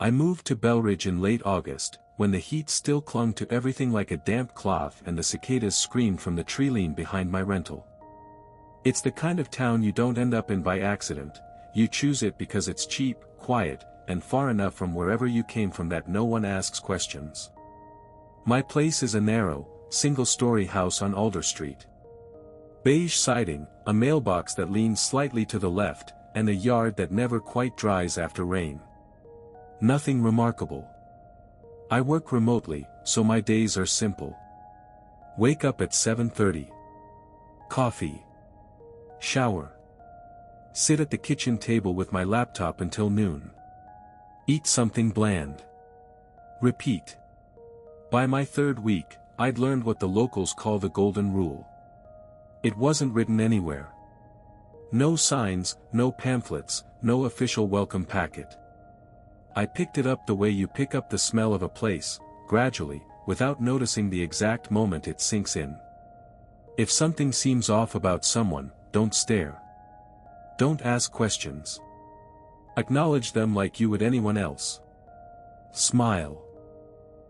I moved to Bellridge in late August, when the heat still clung to everything like a damp cloth and the cicadas screamed from the treeline behind my rental. It's the kind of town you don't end up in by accident, you choose it because it's cheap, quiet, and far enough from wherever you came from that no one asks questions. My place is a narrow, single-story house on Alder Street. Beige siding, a mailbox that leans slightly to the left, and a yard that never quite dries after rain. Nothing remarkable. I work remotely, so my days are simple. Wake up at 7:30. Coffee. Shower. Sit at the kitchen table with my laptop until noon. Eat something bland. Repeat. By my third week, I'd learned what the locals call the golden rule. It wasn't written anywhere. No signs, no pamphlets, no official welcome packet. I picked it up the way you pick up the smell of a place, gradually, without noticing the exact moment it sinks in. If something seems off about someone, don't stare. Don't ask questions. Acknowledge them like you would anyone else. Smile.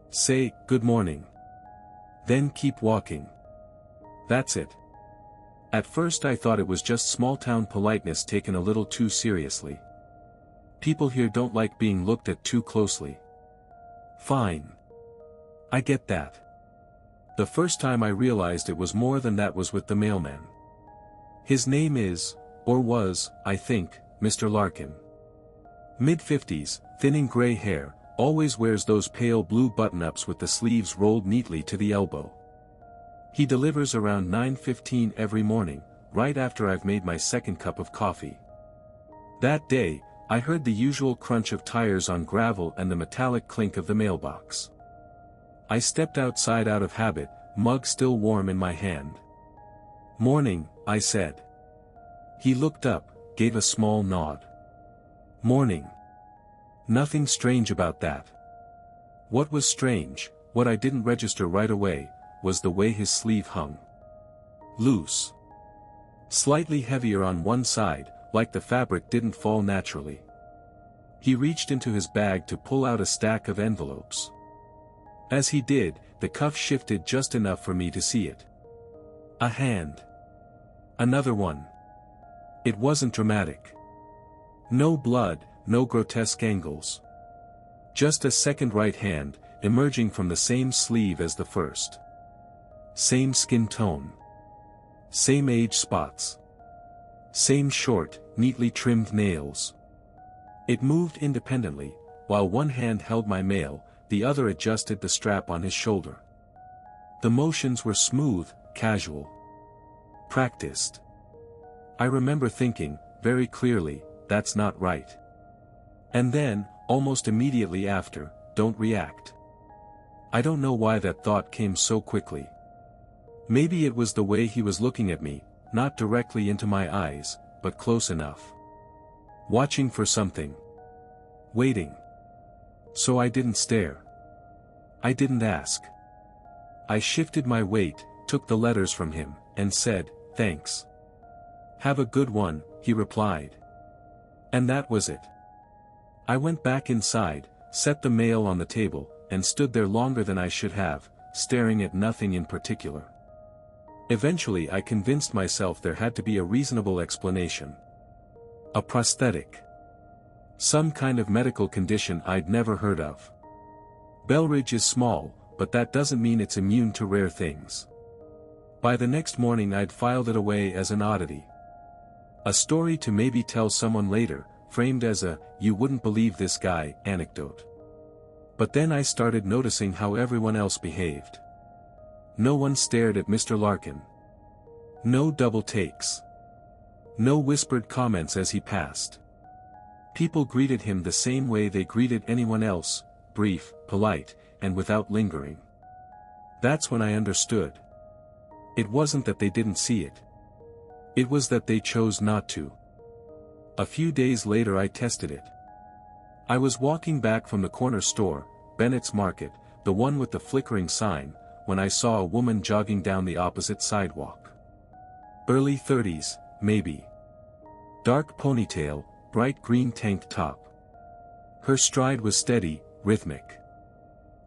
Say, "Good morning." Then keep walking. That's it. At first I thought it was just small-town politeness taken a little too seriously. People here don't like being looked at too closely. Fine. I get that. The first time I realized it was more than that was with the mailman. His name is, or was, I think, Mr. Larkin. Mid-50s, thinning gray hair, always wears those pale blue button-ups with the sleeves rolled neatly to the elbow. He delivers around 9:15 every morning, right after I've made my second cup of coffee. That day, I heard the usual crunch of tires on gravel and the metallic clink of the mailbox. I stepped outside out of habit, mug still warm in my hand. "Morning," I said. He looked up, gave a small nod. "Morning." Nothing strange about that. What was strange, what I didn't register right away, was the way his sleeve hung. Loose. Slightly heavier on one side, like the fabric didn't fall naturally. He reached into his bag to pull out a stack of envelopes. As he did, the cuff shifted just enough for me to see it. A hand. Another one. It wasn't dramatic. No blood, no grotesque angles. Just a second right hand, emerging from the same sleeve as the first. Same skin tone. Same age spots. Same short, neatly trimmed nails. It moved independently, while one hand held my mail, the other adjusted the strap on his shoulder. The motions were smooth, casual. Practiced. I remember thinking, very clearly, that's not right. And then, almost immediately after, don't react. I don't know why that thought came so quickly. Maybe it was the way he was looking at me, not directly into my eyes, but close enough. Watching for something. Waiting. So I didn't stare. I didn't ask. I shifted my weight, took the letters from him, and said, "Thanks." "Have a good one," he replied. And that was it. I went back inside, set the mail on the table, and stood there longer than I should have, staring at nothing in particular. Eventually I convinced myself there had to be a reasonable explanation. A prosthetic. Some kind of medical condition I'd never heard of. Bellridge is small, but that doesn't mean it's immune to rare things. By the next morning I'd filed it away as an oddity. A story to maybe tell someone later, framed as a "you wouldn't believe this guy" anecdote. But then I started noticing how everyone else behaved. No one stared at Mr. Larkin. No double takes. No whispered comments as he passed. People greeted him the same way they greeted anyone else, brief, polite, and without lingering. That's when I understood. It wasn't that they didn't see it. It was that they chose not to. A few days later I tested it. I was walking back from the corner store, Bennett's Market, the one with the flickering sign, when I saw a woman jogging down the opposite sidewalk. Early 30s, maybe. Dark ponytail, bright green tank top. Her stride was steady, rhythmic.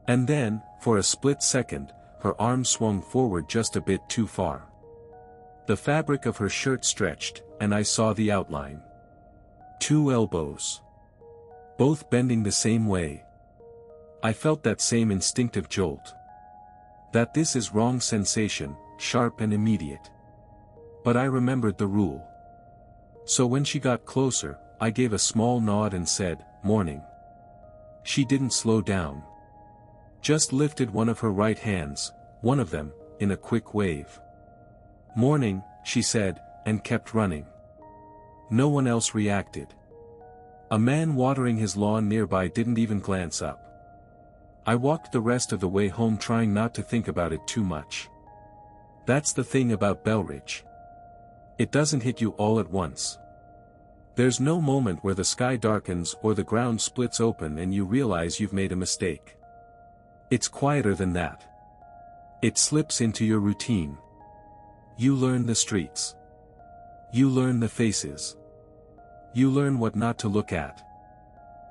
And then, for a split second, her arm swung forward just a bit too far. The fabric of her shirt stretched, and I saw the outline. 2 elbows. Both bending the same way. I felt that same instinctive jolt. That this is wrong sensation, sharp and immediate. But I remembered the rule. So when she got closer, I gave a small nod and said, "Morning." She didn't slow down. Just lifted one of her right hands, one of them, in a quick wave. "Morning," she said, and kept running. No one else reacted. A man watering his lawn nearby didn't even glance up. I walked the rest of the way home trying not to think about it too much. That's the thing about Bellridge. It doesn't hit you all at once. There's no moment where the sky darkens or the ground splits open and you realize you've made a mistake. It's quieter than that. It slips into your routine. You learn the streets. You learn the faces. You learn what not to look at.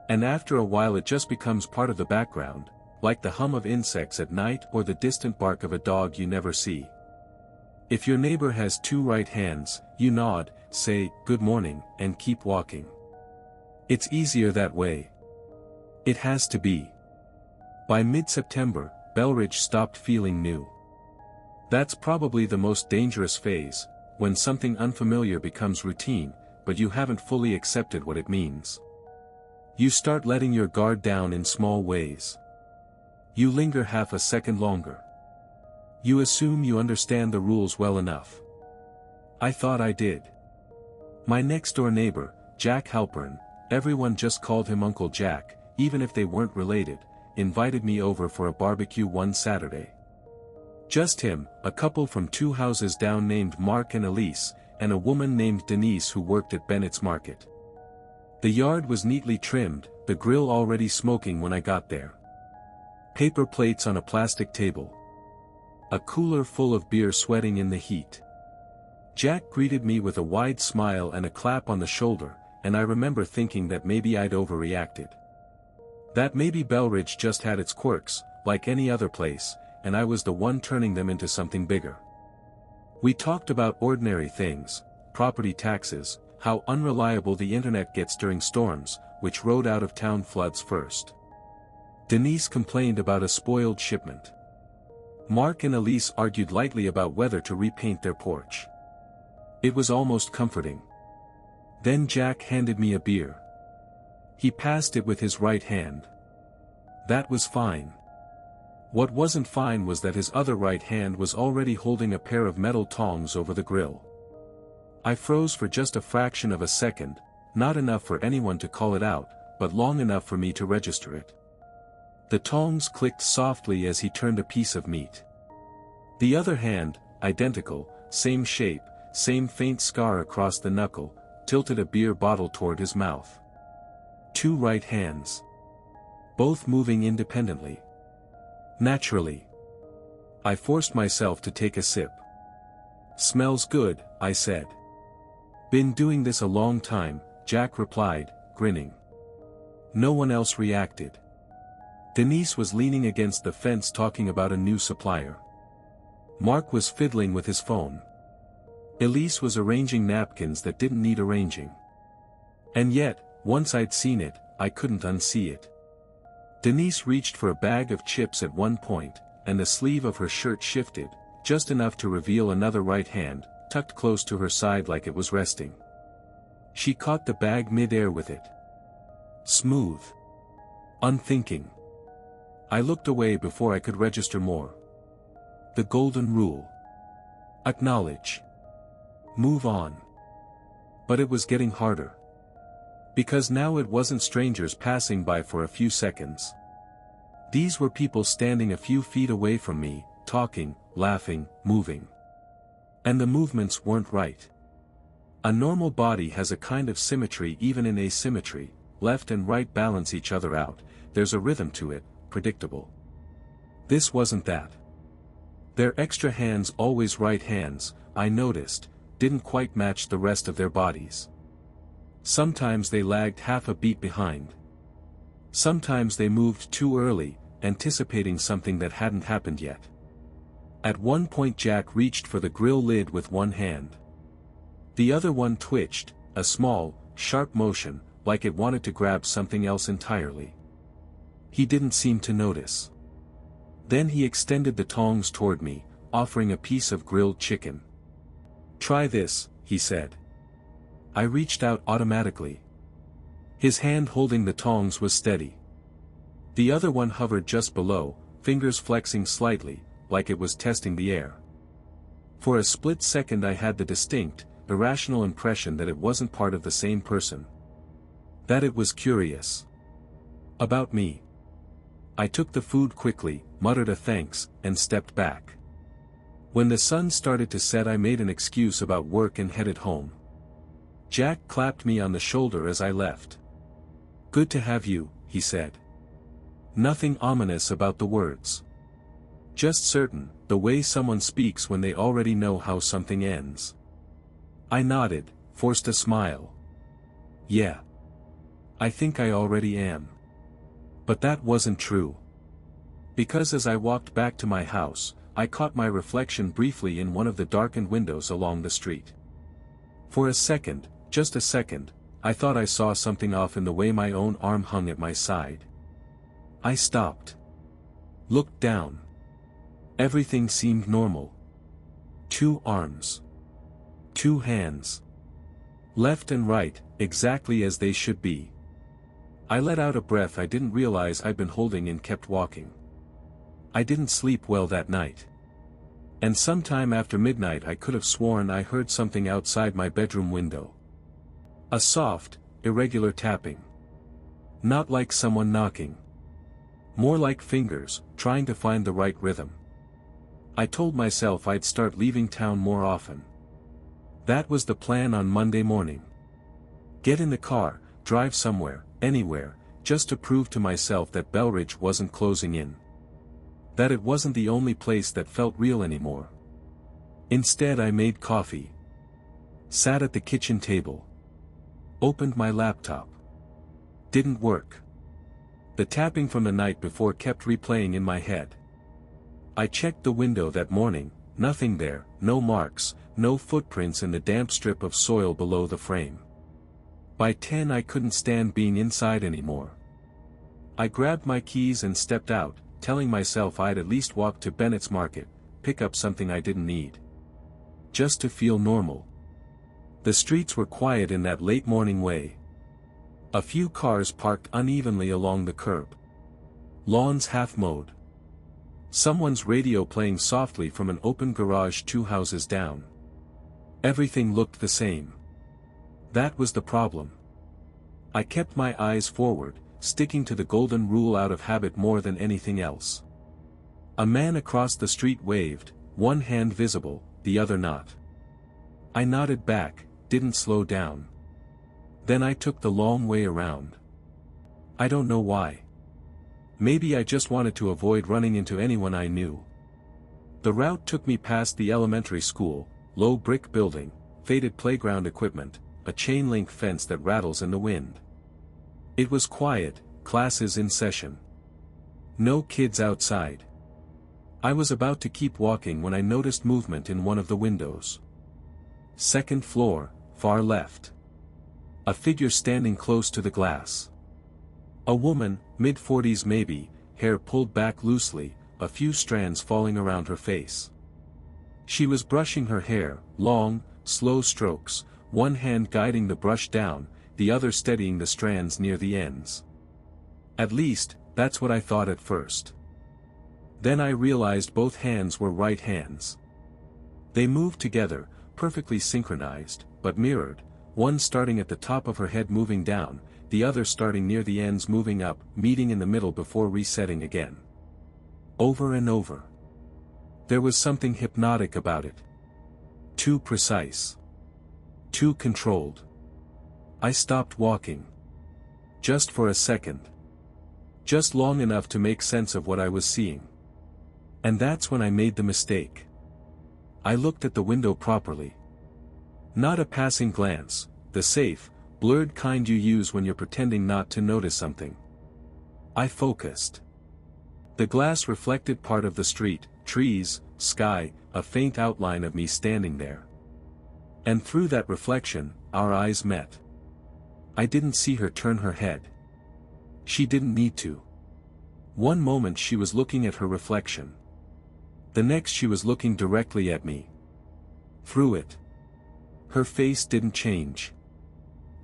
And after a while it just becomes part of the background, like the hum of insects at night or the distant bark of a dog you never see. If your neighbor has 2 right hands, you nod, say, "Good morning," and keep walking. It's easier that way. It has to be. By mid-September, Bellridge stopped feeling new. That's probably the most dangerous phase, when something unfamiliar becomes routine, but you haven't fully accepted what it means. You start letting your guard down in small ways. You linger half a second longer. You assume you understand the rules well enough. I thought I did. My next-door neighbor, Jack Halpern, everyone just called him Uncle Jack, even if they weren't related, invited me over for a barbecue one Saturday. Just him, a couple from 2 houses down named Mark and Elise, and a woman named Denise who worked at Bennett's Market. The yard was neatly trimmed, the grill already smoking when I got there. Paper plates on a plastic table. A cooler full of beer sweating in the heat. Jack greeted me with a wide smile and a clap on the shoulder, and I remember thinking that maybe I'd overreacted. That maybe Bellridge just had its quirks, like any other place, and I was the one turning them into something bigger. We talked about ordinary things, property taxes, how unreliable the internet gets during storms, which road out-of-town floods first. Denise complained about a spoiled shipment. Mark and Elise argued lightly about whether to repaint their porch. It was almost comforting. Then Jack handed me a beer. He passed it with his right hand. That was fine. What wasn't fine was that his other right hand was already holding a pair of metal tongs over the grill. I froze for just a fraction of a second, not enough for anyone to call it out, but long enough for me to register it. The tongs clicked softly as he turned a piece of meat. The other hand, identical, same shape, same faint scar across the knuckle, tilted a beer bottle toward his mouth. 2 right hands. Both moving independently. Naturally. I forced myself to take a sip. "Smells good," I said. "Been doing this a long time," Jack replied, grinning. No one else reacted. Denise was leaning against the fence talking about a new supplier. Mark was fiddling with his phone. Elise was arranging napkins that didn't need arranging. And yet, once I'd seen it, I couldn't unsee it. Denise reached for a bag of chips at one point, and the sleeve of her shirt shifted, just enough to reveal another right hand, tucked close to her side like it was resting. She caught the bag mid-air with it. Smooth. Unthinking. I looked away before I could register more. The golden rule. Acknowledge. Move on. But it was getting harder. Because now it wasn't strangers passing by for a few seconds. These were people standing a few feet away from me, talking, laughing, moving. And the movements weren't right. A normal body has a kind of symmetry even in asymmetry, left and right balance each other out, there's a rhythm to it, predictable. This wasn't that. Their extra hands, always right hands, I noticed, didn't quite match the rest of their bodies. Sometimes they lagged half a beat behind. Sometimes they moved too early, anticipating something that hadn't happened yet. At one point Jack reached for the grill lid with one hand. The other one twitched, a small, sharp motion, like it wanted to grab something else entirely. He didn't seem to notice. Then he extended the tongs toward me, offering a piece of grilled chicken. "Try this," he said. I reached out automatically. His hand holding the tongs was steady. The other one hovered just below, fingers flexing slightly, like it was testing the air. For a split second I had the distinct, irrational impression that it wasn't part of the same person. That it was curious. About me. I took the food quickly, muttered a thanks, and stepped back. When the sun started to set I made an excuse about work and headed home. Jack clapped me on the shoulder as I left. "Good to have you," he said. Nothing ominous about the words. Just certain, the way someone speaks when they already know how something ends. I nodded, forced a smile. "Yeah. I think I already am." But that wasn't true. Because as I walked back to my house, I caught my reflection briefly in one of the darkened windows along the street. For a second, just a second, I thought I saw something off in the way my own arm hung at my side. I stopped. Looked down. Everything seemed normal. 2 arms. 2 hands. Left and right, exactly as they should be. I let out a breath I didn't realize I'd been holding and kept walking. I didn't sleep well that night. And sometime after midnight I could have sworn I heard something outside my bedroom window. A soft, irregular tapping. Not like someone knocking. More like fingers, trying to find the right rhythm. I told myself I'd start leaving town more often. That was the plan on Monday morning. Get in the car, drive somewhere, anywhere, just to prove to myself that Bellridge wasn't closing in. That it wasn't the only place that felt real anymore. Instead I made coffee. Sat at the kitchen table. Opened my laptop. Didn't work. The tapping from the night before kept replaying in my head. I checked the window that morning, nothing there, no marks, no footprints in the damp strip of soil below the frame. By 10 I couldn't stand being inside anymore. I grabbed my keys and stepped out, telling myself I'd at least walk to Bennett's Market, pick up something I didn't need. Just to feel normal. The streets were quiet in that late morning way. A few cars parked unevenly along the curb. Lawns half mowed. Someone's radio playing softly from an open garage 2 houses down. Everything looked the same. That was the problem. I kept my eyes forward, sticking to the golden rule out of habit more than anything else. A man across the street waved, one hand visible, the other not. I nodded back, didn't slow down. Then I took the long way around. I don't know why. Maybe I just wanted to avoid running into anyone I knew. The route took me past the elementary school, low brick building, faded playground equipment, a chain-link fence that rattles in the wind. It was quiet, classes in session. No kids outside. I was about to keep walking when I noticed movement in one of the windows. 2nd floor, far left. A figure standing close to the glass. A woman, mid-40s maybe, hair pulled back loosely, a few strands falling around her face. She was brushing her hair, long, slow strokes, one hand guiding the brush down, the other steadying the strands near the ends. At least, that's what I thought at first. Then I realized both hands were right hands. They moved together, perfectly synchronized, but mirrored, one starting at the top of her head moving down, the other starting near the ends moving up, meeting in the middle before resetting again. Over and over. There was something hypnotic about it. Too precise. Too controlled. I stopped walking. Just for a second. Just long enough to make sense of what I was seeing. And that's when I made the mistake. I looked at the window properly. Not a passing glance, the safe, blurred kind you use when you're pretending not to notice something. I focused. The glass reflected part of the street, trees, sky, a faint outline of me standing there. And through that reflection, our eyes met. I didn't see her turn her head. She didn't need to. One moment she was looking at her reflection. The next she was looking directly at me. Through it. Her face didn't change.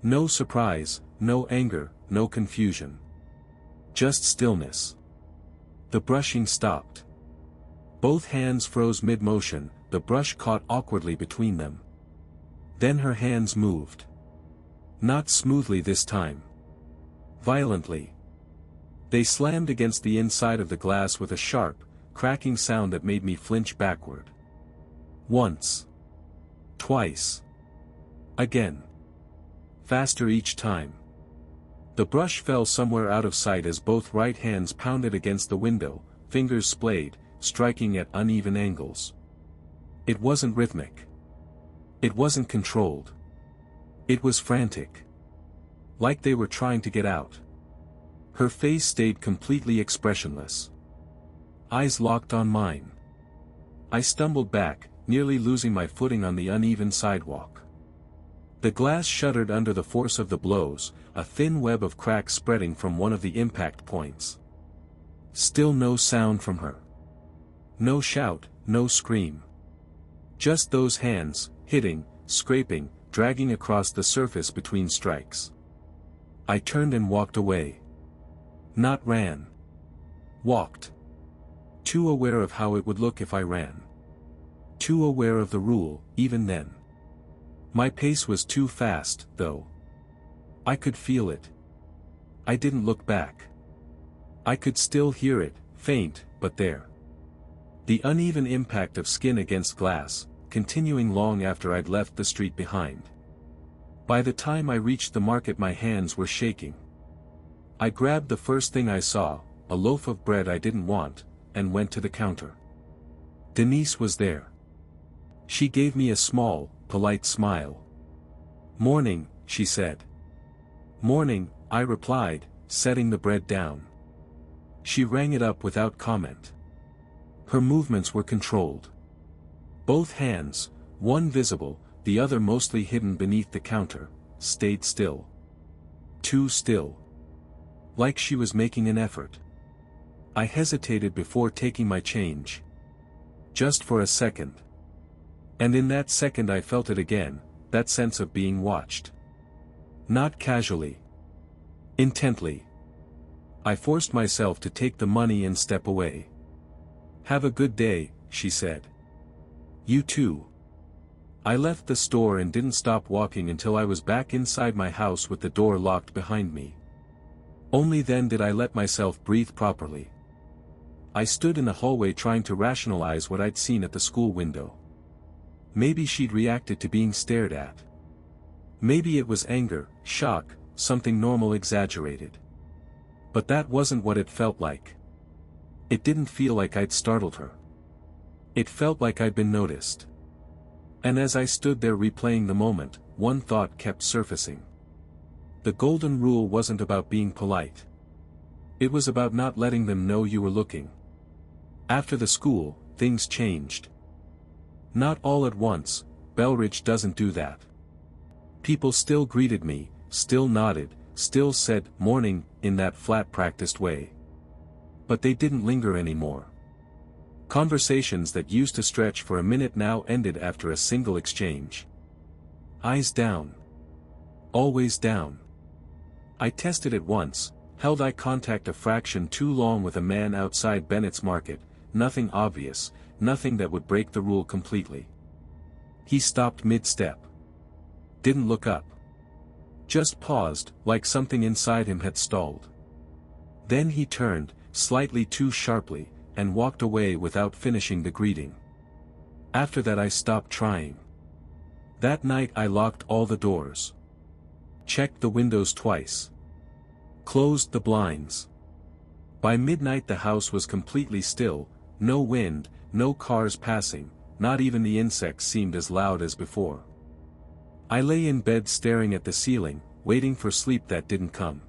No surprise, no anger, no confusion. Just stillness. The brushing stopped. Both hands froze mid-motion, the brush caught awkwardly between them. Then her hands moved. Not smoothly this time. Violently. They slammed against the inside of the glass with a sharp, cracking sound that made me flinch backward. Once. Twice. Again. Faster each time. The brush fell somewhere out of sight as both right hands pounded against the window, fingers splayed, striking at uneven angles. It wasn't rhythmic. It wasn't controlled. It was frantic. Like they were trying to get out. Her face stayed completely expressionless. Eyes locked on mine. I stumbled back, nearly losing my footing on the uneven sidewalk. The glass shuddered under the force of the blows, a thin web of cracks spreading from one of the impact points. Still no sound from her. No shout, no scream. Just those hands, hitting, scraping, dragging across the surface between strikes. I turned and walked away. Not ran. Walked. Too aware of how it would look if I ran. Too aware of the rule, even then. My pace was too fast, though. I could feel it. I didn't look back. I could still hear it, faint, but there. The uneven impact of skin against glass, continuing long after I'd left the street behind. By the time I reached the market my hands were shaking. I grabbed the first thing I saw, a loaf of bread I didn't want, and went to the counter. Denise was there. She gave me a small, polite smile. "Morning," she said. "Morning," I replied, setting the bread down. She rang it up without comment. Her movements were controlled. Both hands, one visible, the other mostly hidden beneath the counter, stayed still. Too still. Like she was making an effort. I hesitated before taking my change. Just for a second. And in that second I felt it again, that sense of being watched. Not casually. Intently. I forced myself to take the money and step away. "Have a good day," she said. "You too." I left the store and didn't stop walking until I was back inside my house with the door locked behind me. Only then did I let myself breathe properly. I stood in the hallway trying to rationalize what I'd seen at the school window. Maybe she'd reacted to being stared at. Maybe it was anger, shock, something normal exaggerated. But that wasn't what it felt like. It didn't feel like I'd startled her. It felt like I'd been noticed. And as I stood there replaying the moment, one thought kept surfacing. The golden rule wasn't about being polite. It was about not letting them know you were looking. After the school, things changed. Not all at once, Bellridge doesn't do that. People still greeted me, still nodded, still said, "Morning," in that flat practiced way. But they didn't linger anymore. Conversations that used to stretch for a minute now ended after a single exchange. Eyes down. Always down. I tested it once, held eye contact a fraction too long with a man outside Bennett's Market, nothing obvious, nothing that would break the rule completely. He stopped mid-step. Didn't look up. Just paused, like something inside him had stalled. Then he turned, slightly too sharply, and walked away without finishing the greeting. After that I stopped trying. That night I locked all the doors. Checked the windows twice. Closed the blinds. By midnight the house was completely still, no wind, no cars passing, not even the insects seemed as loud as before. I lay in bed staring at the ceiling, waiting for sleep that didn't come.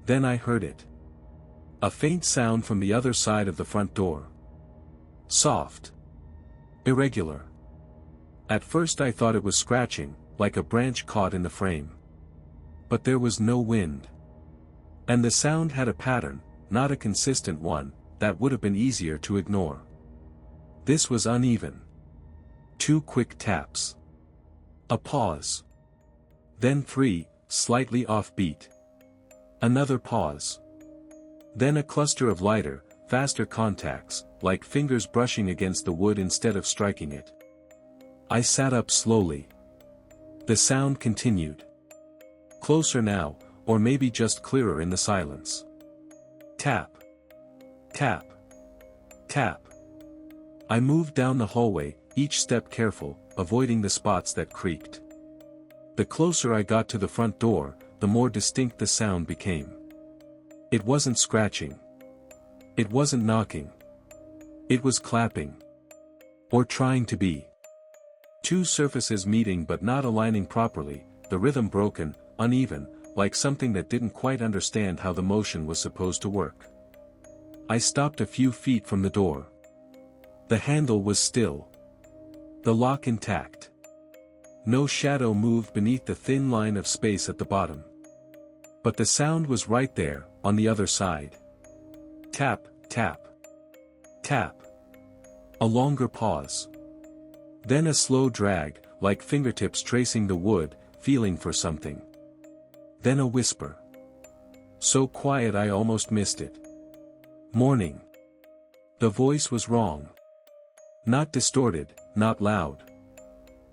Then I heard it. A faint sound from the other side of the front door. Soft. Irregular. At first I thought it was scratching, like a branch caught in the frame. But there was no wind. And the sound had a pattern, not a consistent one, that would have been easier to ignore. This was uneven. 2 quick taps. A pause. Then 3, slightly offbeat. Another pause. Then a cluster of lighter, faster contacts, like fingers brushing against the wood instead of striking it. I sat up slowly. The sound continued. Closer now, or maybe just clearer in the silence. Tap. Tap. Tap. I moved down the hallway, each step careful, avoiding the spots that creaked. The closer I got to the front door, the more distinct the sound became. It wasn't scratching. It wasn't knocking. It was clapping. Or trying to be. 2 surfaces meeting but not aligning properly, the rhythm broken, uneven, like something that didn't quite understand how the motion was supposed to work. I stopped a few feet from the door. The handle was still. The lock intact. No shadow moved beneath the thin line of space at the bottom. But the sound was right there, on the other side. Tap, tap. Tap. A longer pause. Then a slow drag, like fingertips tracing the wood, feeling for something. Then a whisper. So quiet I almost missed it. Morning. The voice was wrong. Not distorted, not loud.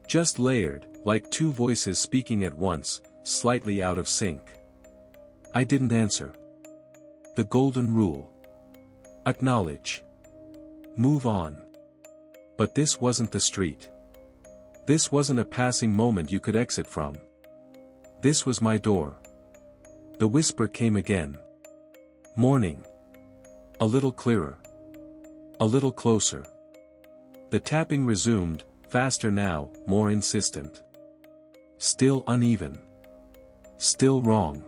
Just layered, like 2 voices speaking at once, slightly out of sync. I didn't answer. The golden rule. Acknowledge. Move on. But this wasn't the street. This wasn't a passing moment you could exit from. This was my door. The whisper came again. Morning. A little clearer. A little closer. The tapping resumed, faster now, more insistent. Still uneven. Still wrong.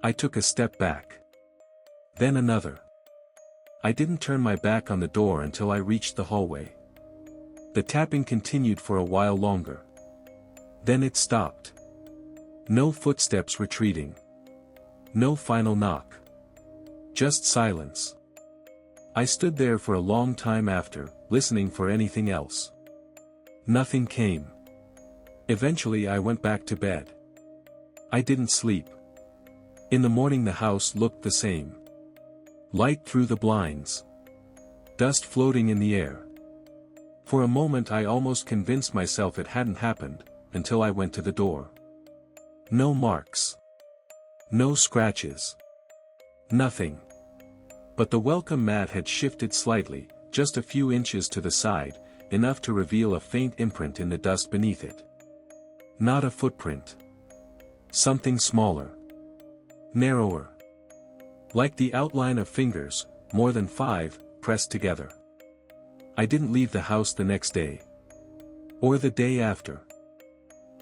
I took a step back. Then another. I didn't turn my back on the door until I reached the hallway. The tapping continued for a while longer. Then it stopped. No footsteps retreating. No final knock. Just silence. I stood there for a long time after, listening for anything else. Nothing came. Eventually I went back to bed. I didn't sleep. In the morning the house looked the same. Light through the blinds. Dust floating in the air. For a moment I almost convinced myself it hadn't happened, until I went to the door. No marks. No scratches. Nothing. But the welcome mat had shifted slightly, just a few inches to the side, enough to reveal a faint imprint in the dust beneath it. Not a footprint. Something smaller. Narrower. Like the outline of fingers, more than 5, pressed together. I didn't leave the house the next day. Or the day after.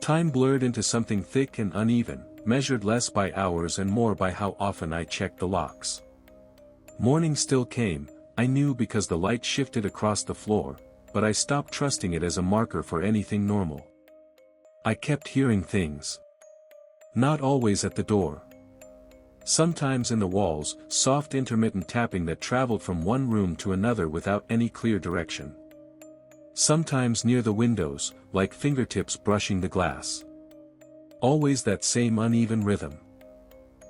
Time blurred into something thick and uneven, measured less by hours and more by how often I checked the locks. Morning still came, I knew because the light shifted across the floor, but I stopped trusting it as a marker for anything normal. I kept hearing things. Not always at the door. Sometimes in the walls, soft intermittent tapping that traveled from one room to another without any clear direction. Sometimes near the windows, like fingertips brushing the glass. Always that same uneven rhythm.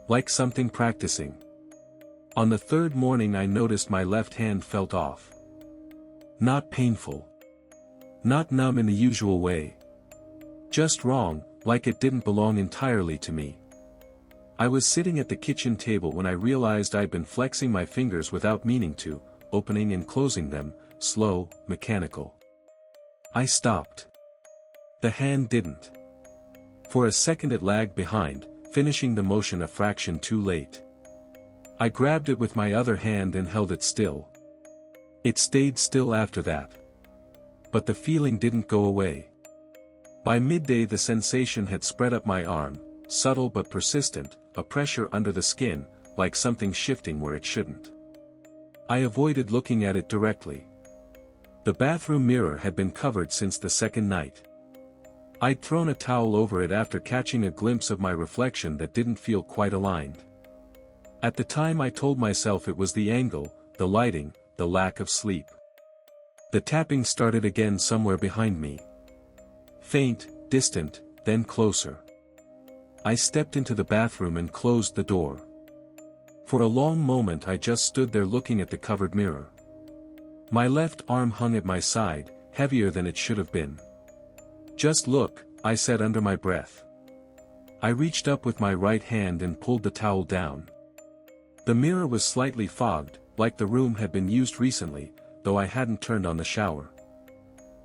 Like something practicing. On the 3rd morning I noticed my left hand felt off. Not painful. Not numb in the usual way. Just wrong, like it didn't belong entirely to me. I was sitting at the kitchen table when I realized I'd been flexing my fingers without meaning to, opening and closing them, slow, mechanical. I stopped. The hand didn't. For a second it lagged behind, finishing the motion a fraction too late. I grabbed it with my other hand and held it still. It stayed still after that. But the feeling didn't go away. By midday the sensation had spread up my arm, subtle but persistent, a pressure under the skin, like something shifting where it shouldn't. I avoided looking at it directly. The bathroom mirror had been covered since the second night. I'd thrown a towel over it after catching a glimpse of my reflection that didn't feel quite aligned. At the time I told myself it was the angle, the lighting, the lack of sleep. The tapping started again somewhere behind me. Faint, distant, then closer. I stepped into the bathroom and closed the door. For a long moment I just stood there looking at the covered mirror. My left arm hung at my side, heavier than it should have been. "Just look," I said under my breath. I reached up with my right hand and pulled the towel down. The mirror was slightly fogged, like the room had been used recently, though I hadn't turned on the shower.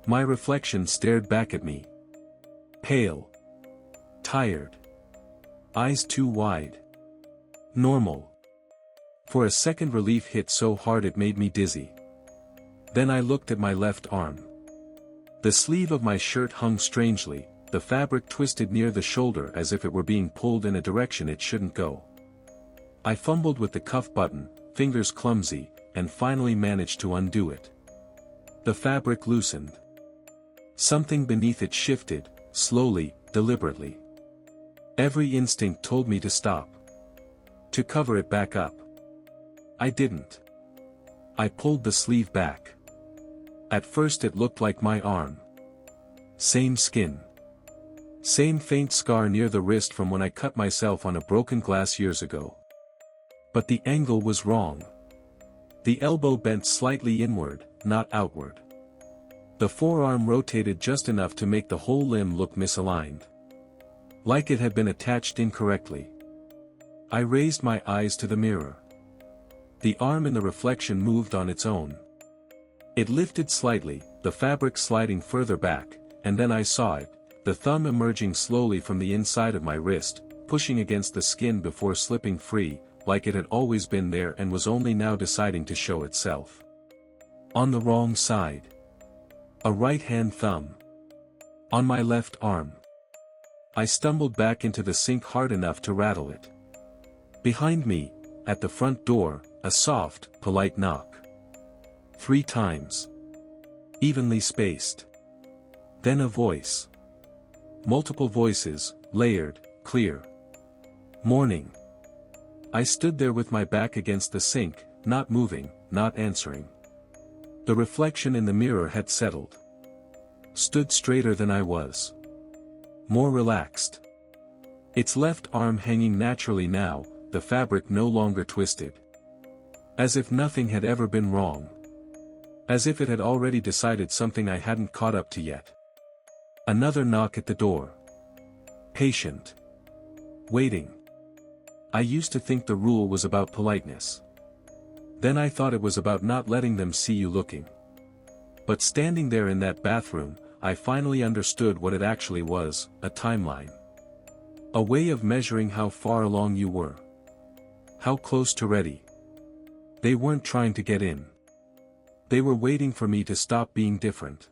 My reflection stared back at me. Pale. Tired. Eyes too wide. Normal. For a second relief hit so hard it made me dizzy. Then I looked at my left arm. The sleeve of my shirt hung strangely, the fabric twisted near the shoulder as if it were being pulled in a direction it shouldn't go. I fumbled with the cuff button, fingers clumsy, and finally managed to undo it. The fabric loosened. Something beneath it shifted, slowly, deliberately. Every instinct told me to stop. To cover it back up. I didn't. I pulled the sleeve back. At first it looked like my arm. Same skin. Same faint scar near the wrist from when I cut myself on a broken glass years ago. But the angle was wrong. The elbow bent slightly inward, not outward. The forearm rotated just enough to make the whole limb look misaligned. Like it had been attached incorrectly. I raised my eyes to the mirror. The arm in the reflection moved on its own. It lifted slightly, the fabric sliding further back, and then I saw it, the thumb emerging slowly from the inside of my wrist, pushing against the skin before slipping free, like it had always been there and was only now deciding to show itself. On the wrong side. A right-hand thumb. On my left arm. I stumbled back into the sink hard enough to rattle it. Behind me, at the front door, a soft, polite knock. 3 times. Evenly spaced. Then a voice. Multiple voices, layered, clear. Morning. I stood there with my back against the sink, not moving, not answering. The reflection in the mirror had settled. Stood straighter than I was. More relaxed. Its left arm hanging naturally now, the fabric no longer twisted. As if nothing had ever been wrong. As if it had already decided something I hadn't caught up to yet. Another knock at the door. Patient. Waiting. I used to think the rule was about politeness. Then I thought it was about not letting them see you looking. But standing there in that bathroom, I finally understood what it actually was, a timeline. A way of measuring how far along you were. How close to ready. They weren't trying to get in. They were waiting for me to stop being different.